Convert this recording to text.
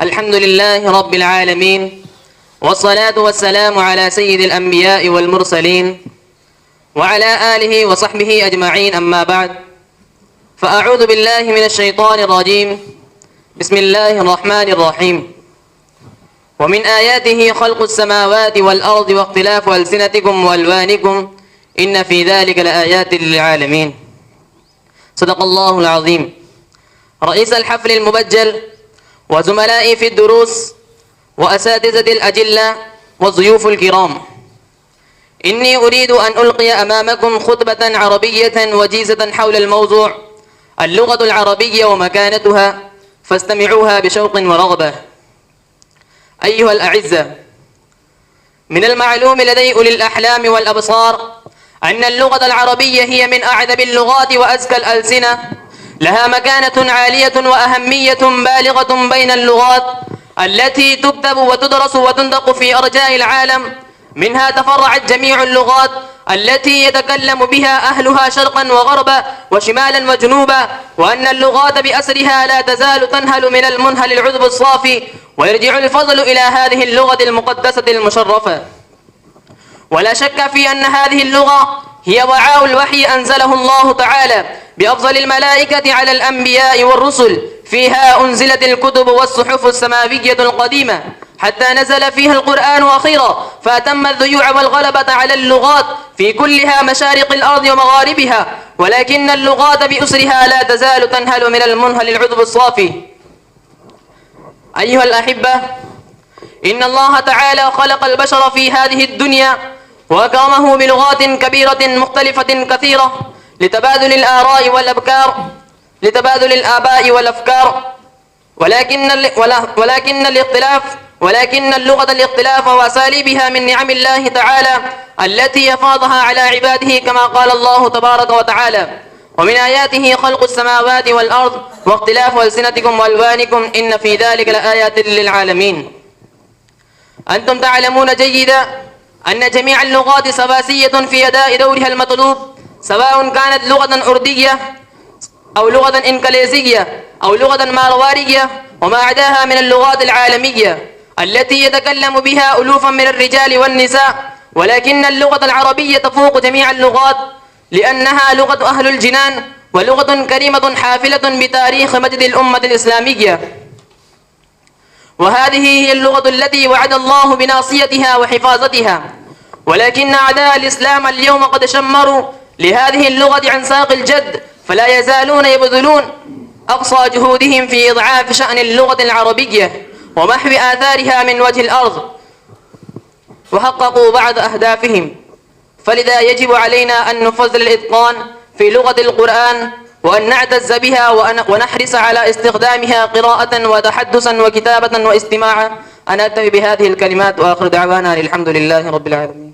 الحمد لله رب العالمين، والصلاة والسلام على سيد الأنبياء والمرسلين وعلى آله وصحبه أجمعين، أما بعد، فأعوذ بالله من الشيطان الرجيم. بسم الله الرحمن الرحيم. ومن آياته خلق السماوات والأرض واختلاف ألسنتكم وألوانكم إن في ذلك لآيات للعالمين. صدق الله العظيم. رئيس الحفل المبجل وزملائي في الدروس وأساتذة الأجلة والضيوف الكرام، إني أريد أن ألقي أمامكم خطبة عربية وجيزة حول الموضوع اللغة العربية ومكانتها، فاستمعوها بشوق ورغبة. أيها الأعزة، من المعلوم لدي أولي الأحلام والأبصار أن اللغة العربية هي من أعذب اللغات وأزكى الألسنة، لها مكانة عالية وأهمية بالغة بين اللغات التي تكتب وتدرس وتنطق في أرجاء العالم. منها تفرعت جميع اللغات التي يتكلم بها أهلها شرقا وغربا وشمالا وجنوبا، وأن اللغات بأسرها لا تزال تنهل من المنهل العذب الصافي، ويرجع الفضل إلى هذه اللغة المقدسة المشرفة. ولا شك في أن هذه اللغة هي وعاء الوحي أنزله الله تعالى بأفضل الملائكة على الأنبياء والرسل، فيها أنزلت الكتب والصحف السماوية القديمة حتى نزل فيها القرآن أخيرا، فأتم الذيوع والغلبة على اللغات في كلها مشارق الأرض ومغاربها، ولكن اللغات بأسرها لا تزال تنهل من المنهل العذب الصافي. أيها الأحبة، إن الله تعالى خلق البشر في هذه الدنيا وأكرمه بلغات كبيرة مختلفة كثيرة لتبادل الآراء والأفكار، لتبادل الآباء والأفكار، ولكن اللغة الاختلاف وأساليبها من نعم الله تعالى التي يفاضها على عباده، كما قال الله تبارك وتعالى: ومن آياته خلق السماوات والأرض واختلاف ألسنتكم وألوانكم إن في ذلك لآيات للعالمين. أنتم تعلمون جيدا أن جميع اللغات سواسية في أداء دورها المطلوب، سواء كانت لغة أردية أو لغة إنكليزية أو لغة ماروارية وما عداها من اللغات العالمية التي يتكلم بها ألوفا من الرجال والنساء، ولكن اللغة العربية تفوق جميع اللغات لأنها لغة أهل الجنان ولغة كريمة حافلة بتاريخ مجد الأمة الإسلامية. وهذه هي اللغة التي وعد الله بناصيتها وحفاظتها، ولكن أعداء الإسلام اليوم قد شمروا لهذه اللغة عن ساق الجد، فلا يزالون يبذلون أقصى جهودهم في إضعاف شأن اللغة العربية ومحو آثارها من وجه الأرض، وحققوا بعض أهدافهم. فلذا يجب علينا أن نفضل الإتقان في لغة القرآن وأن نعتز بها ونحرص على استخدامها قراءة وتحدثا وكتابة واستماعا. أنا أكتفي بهذه الكلمات وآخر دعوانا الحمد لله رب العالمين.